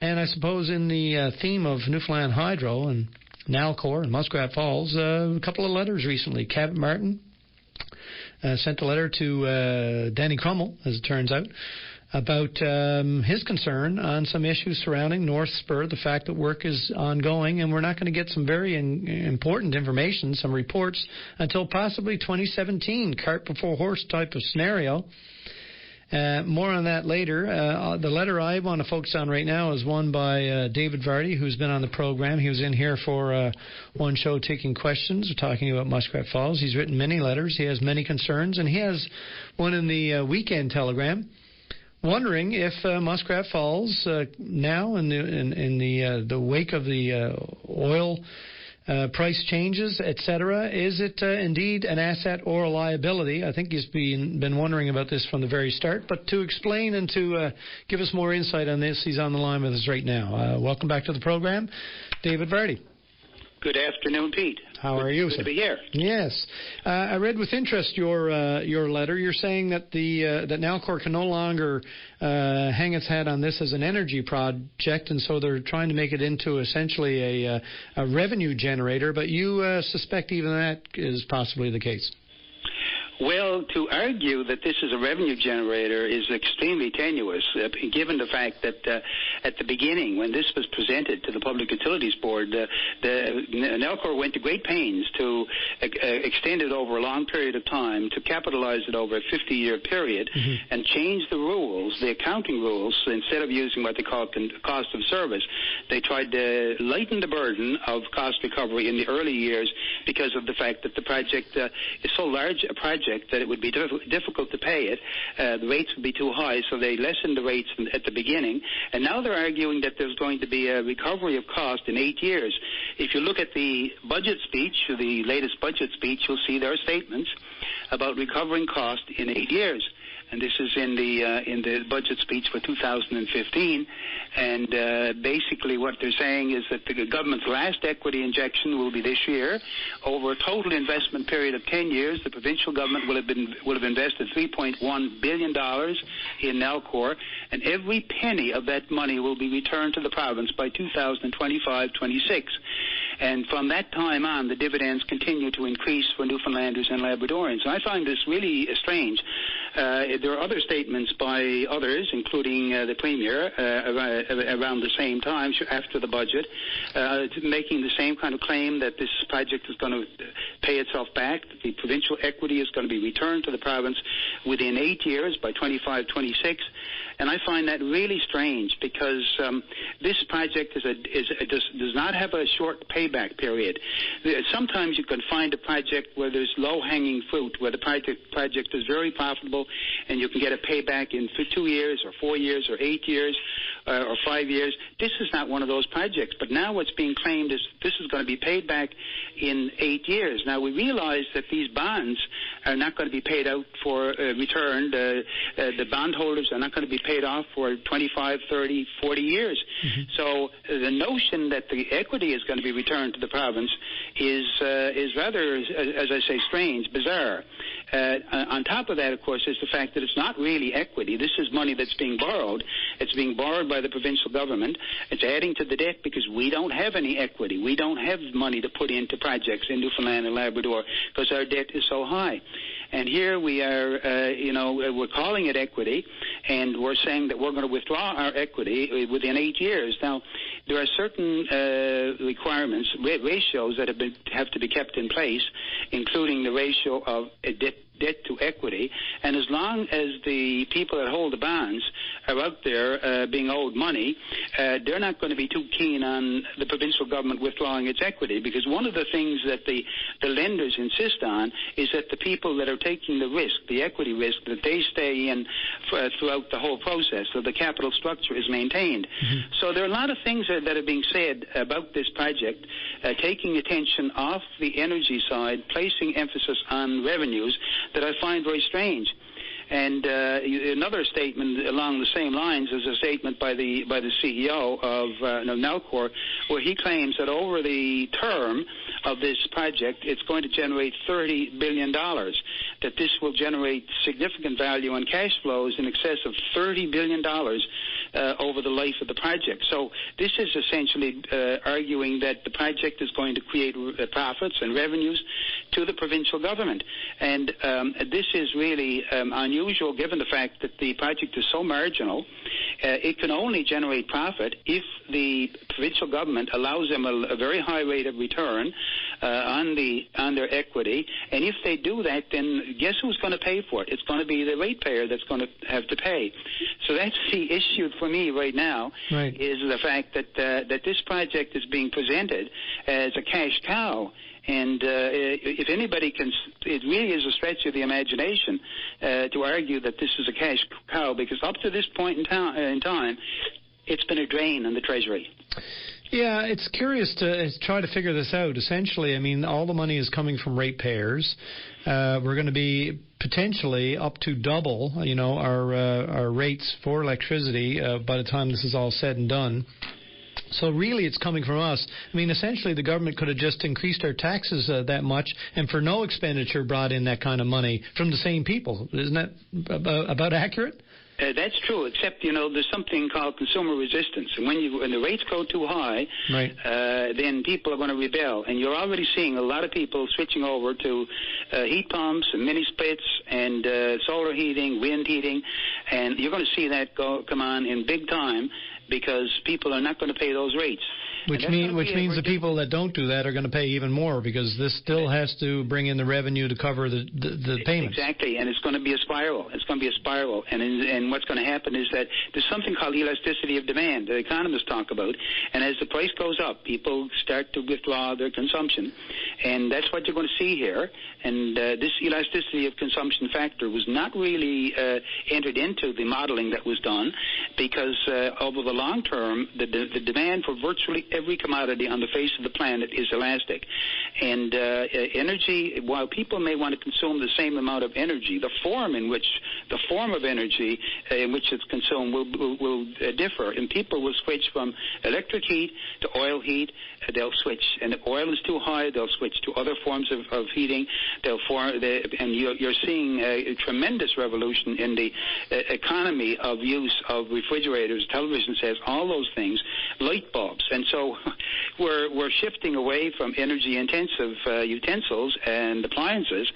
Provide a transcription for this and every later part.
And I suppose in the theme of Newfoundland Hydro and Nalcor and Muskrat Falls, a couple of letters recently. Cabot Martin sent a letter to Danny Crummell, as it turns out, about his concern on some issues surrounding North Spur, the fact that work is ongoing, and we're not going to get some very important information, some reports, until possibly 2017, cart before horse type of scenario. More on that later. The letter I want to focus on right now is one by David Vardy, who's been on the program. He was in here for one show taking questions. We're talking about Muskrat Falls. He's written many letters. He has many concerns, and he has one in the Weekend Telegram, wondering if Muskrat Falls now in the wake of the oil price changes, etc., is it indeed an asset or a liability? I think he's been wondering about this from the very start. But to explain and to give us more insight on this, he's on the line with us right now. Welcome back to the program, David Vardy. Good afternoon, Pete. How are you, sir? Good to be here. Yes. I read with interest your letter. You're saying that that Nalcor can no longer hang its hat on this as an energy project, and so they're trying to make it into essentially a revenue generator, but you suspect even that is possibly the case. Well, to argue that this is a revenue generator is extremely tenuous, given the fact that at the beginning, when this was presented to the Public Utilities Board, Nalcor went to great pains to extend it over a long period of time, to capitalize it over a 50-year period, and change the rules, the accounting rules. Instead of using what they call cost of service, they tried to lighten the burden of cost recovery in the early years because of the fact that the project is so large a project that it would be difficult to pay it. The rates would be too high, so they lessened the rates at the beginning. And now they're arguing that there's going to be a recovery of cost in 8 years. If you look at the budget speech, the latest budget speech, you'll see there are statements about recovering cost in 8 years. And this is in the budget speech for 2015. And basically what they're saying is that the government's last equity injection will be this year. Over a total investment period of 10 years, the provincial government will have invested $3.1 billion in Nalcor, and every penny of that money will be returned to the province by 2025-26. And from that time on, the dividends continue to increase for Newfoundlanders and Labradorians. And I find this really strange. There are other statements by others, including the Premier, around the same time, after the budget, making the same kind of claim that this project is going to pay itself back, that the provincial equity is going to be returned to the province within 8 years, by 25-26. And I find that really strange because this project does not have a short payback period. Sometimes you can find a project where there's low-hanging fruit, where the project is very profitable and you can get a payback in 2 years or 4 years or 8 years or 5 years. This is not one of those projects. But now what's being claimed is this is going to be paid back in 8 years. Now, we realize that these bonds are not going to be paid out for returned. The bondholders are not going to be paid off for 25, 30, 40 years. So the notion that the equity is going to be returned to the province is rather, as I say, strange, bizarre. On top of that, of course, is the fact that it's not really equity. This is money that's being borrowed. It's being borrowed by the provincial government. It's adding to the debt because we don't have any equity. We don't have money to put into projects in Newfoundland and Labrador because our debt is so high. And here we are, we're calling it equity, and we're saying that we're going to withdraw our equity within 8 years. Now, there are certain requirements, ratios that have to be kept in place, including the ratio of debt to equity, and as long as the people that hold the bonds are out there being owed money, they're not going to be too keen on the provincial government withdrawing its equity, because one of the things that the lenders insist on is that the people that are taking the risk, the equity risk, that they stay in throughout the whole process, so the capital structure is maintained. So there are a lot of things that are being said about this project, taking attention off the energy side, placing emphasis on revenues, that I find very strange. And another statement along the same lines is a statement by the CEO of Nalcor, where he claims that over the term of this project, it's going to generate $30 billion, that this will generate significant value and cash flows in excess of $30 billion over the life of the project. So this is essentially arguing that the project is going to create profits and revenues to the provincial government. And this is really unusual given the fact that the project is so marginal. It can only generate profit if the provincial government allows them a very high rate of return on their equity. And if they do that, then guess who's going to pay for it? It's going to be the ratepayer that's going to have to pay. So that's the issue for me right now, is the fact that this project is being presented as a cash cow. And if anybody can, it really is a stretch of the imagination to argue that this is a cash cow, because up to this point in time, it's been a drain on the Treasury. Yeah, it's curious to try to figure this out. Essentially, I mean, all the money is coming from ratepayers. We're going to be potentially up to double, our rates for electricity by the time this is all said and done. So really it's coming from us. I mean, essentially the government could have just increased our taxes that much and for no expenditure brought in that kind of money from the same people. Isn't that about accurate? That's true, except, there's something called consumer resistance. And when the rates go too high, then people are going to rebel. And you're already seeing a lot of people switching over to heat pumps and mini splits and solar heating, wind heating. And you're going to see that come on in big time, because people are not going to pay those rates. Which means the people that don't do that are going to pay even more, because this still has to bring in the revenue to cover the payments. Exactly, and it's going to be a spiral. It's going to be a spiral, and what's going to happen is that there's something called elasticity of demand that economists talk about, and as the price goes up, people start to withdraw their consumption, and that's what you're going to see here. And this elasticity of consumption factor was not really entered into the modeling that was done, because over the long term, the demand for virtually every commodity on the face of the planet is elastic. And energy, while people may want to consume the same amount of energy, the form of energy in which it's consumed will differ. And people will switch from electric heat to oil heat. They'll switch. And if oil is too high, they'll switch to other forms of heating. And you're seeing a tremendous revolution in the economy of use of refrigerators, television sets, all those things, light bulbs. And so we're shifting away from energy-intensive utensils and appliances.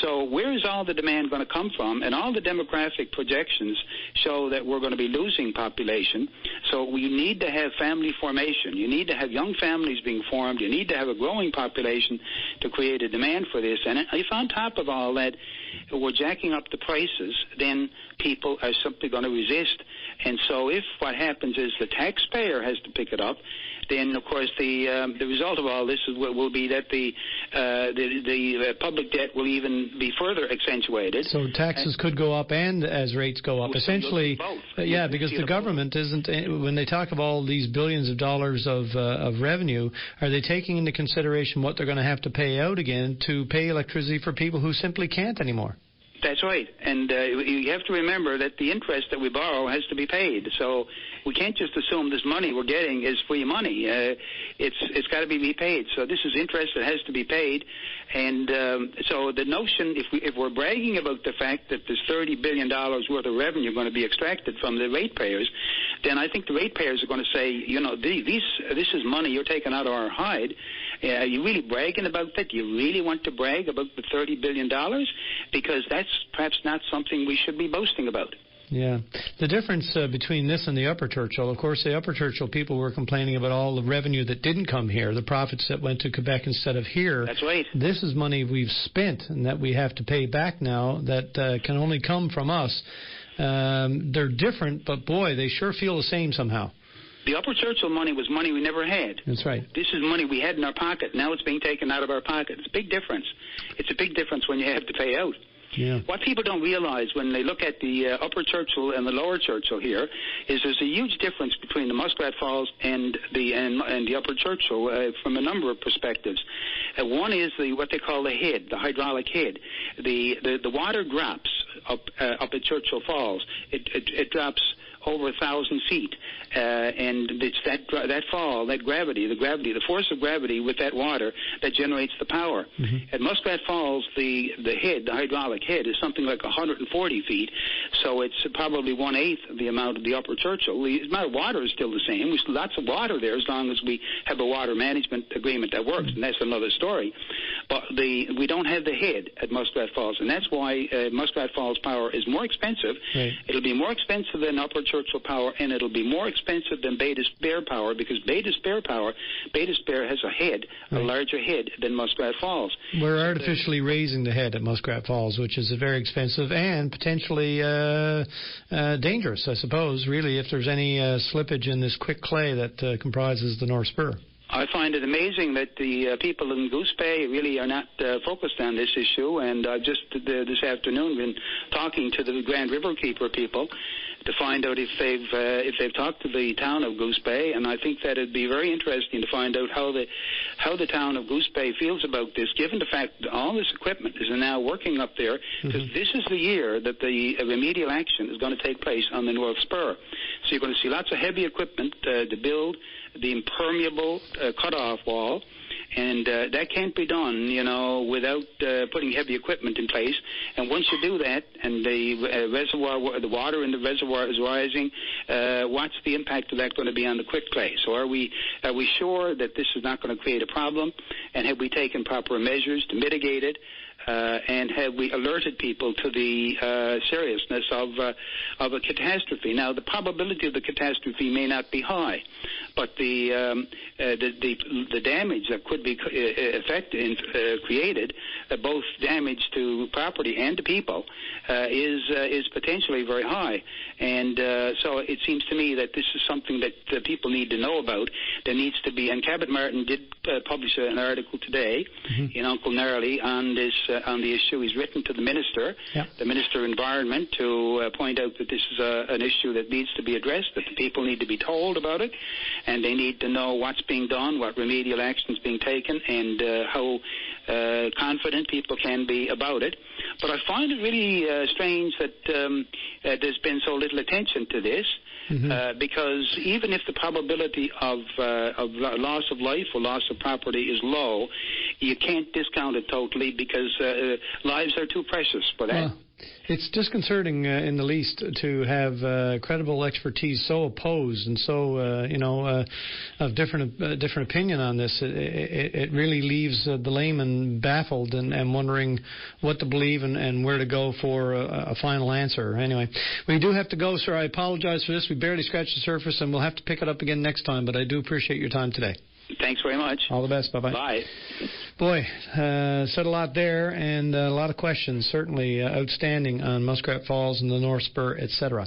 So where is all the demand going to come from? And all the demographic projections show that we're going to be losing population. So we need to have family formation. You need to have young families being formed. You need to have a growing population to create a demand for this. And if on top of all that we're jacking up the prices, then people are simply going to resist. And so if what happens is the taxpayer has to pick it up, then of course the result of all this will be that the public debt will even be further accentuated. So taxes could go up, and as rates go up, essentially, because the government isn't. When they talk of all these billions of dollars of revenue, are they taking into consideration what they're going to have to pay out again to pay electricity for people who simply can't anymore? That's right, and you have to remember that the interest that we borrow has to be paid. So we can't just assume this money we're getting is free money. It's got to be repaid. So this is interest that has to be paid, and so the notion, if we're bragging about the fact that there's $30 billion worth of revenue going to be extracted from the ratepayers, then I think the ratepayers are going to say, this is money you're taking out of our hide. Are you really bragging about that? Do you really want to brag about the $30 billion? Because that's perhaps not something we should be boasting about. Yeah. The difference between this and the Upper Churchill, of course, the Upper Churchill people were complaining about all the revenue that didn't come here, the profits that went to Quebec instead of here. That's right. This is money we've spent and that we have to pay back now that can only come from us. They're different, but boy, they sure feel the same somehow. The Upper Churchill money was money we never had. That's right. This is money we had in our pocket. Now it's being taken out of our pocket. It's a big difference. It's a big difference when you have to pay out. Yeah. What people don't realize when they look at the Upper Churchill and the Lower Churchill here is there's a huge difference between the Muskrat Falls and the Upper Churchill from a number of perspectives. One is what they call the head, the hydraulic head. The water drops up at Churchill Falls. It drops over 1,000 feet, and it's that fall, that gravity, the force of gravity with that water that generates the power. At Muskrat Falls, the hydraulic head, is something like 140 feet, so it's probably 1/8 of the amount of the Upper Churchill. The amount of water is still the same. There's lots of water there as long as we have a water management agreement that works, and that's another story. But we don't have the head at Muskrat Falls, and that's why Muskrat Falls power is more expensive. Right. It'll be more expensive than Upper Churchill power, and it'll be more expensive than Beta Spur power, because Beta Spur has a head, a larger head than Muskrat Falls. We're artificially raising the head at Muskrat Falls, which is very expensive and potentially dangerous, I suppose, really, if there's any slippage in this quick clay that comprises the North Spur. I find it amazing that the people in Goose Bay really are not focused on this issue, and I've just this afternoon been talking to the Grand River Keeper people to find out if they've talked to the town of Goose Bay, and I think that it'd be very interesting to find out how the town of Goose Bay feels about this, given the fact that all this equipment is now working up there, because this is the year that the remedial action is going to take place on the North Spur. So you're going to see lots of heavy equipment to build the impermeable cutoff wall, and that can't be done, without putting heavy equipment in place. And once you do that, and the water in the reservoir is rising, what's the impact of that going to be on the quick clay? So are we sure that this is not going to create a problem? And have we taken proper measures to mitigate it? And have we alerted people to the seriousness of a catastrophe? Now, the probability of the catastrophe may not be high, but the damage that could be created, both damage to property and to people, is potentially very high. And so it seems to me that this is something that people need to know about. There needs to be, and Cabot Martin did publish an article today in Uncle Gnarly on this. On the issue. He's written to the Minister, the Minister of Environment, to point out that this is an issue that needs to be addressed, that the people need to be told about it, and they need to know what's being done, what remedial action is being taken, and how confident people can be about it. But I find it really strange that there's been so little attention to this, because even if the probability of loss of life or loss of property is low, you can't discount it totally, because lives are too precious for that. Well, it's disconcerting in the least to have credible expertise so opposed and so of different opinion on this. It really leaves the layman baffled and wondering what to believe and where to go for a final answer. Anyway, we do have to go, sir. I apologize for this. We barely scratched the surface, and we'll have to pick it up again next time. But I do appreciate your time today. Thanks very much. All the best. Bye-bye. Bye. Boy, said a lot there, and a lot of questions, certainly outstanding on Muskrat Falls and the North Spur, etc.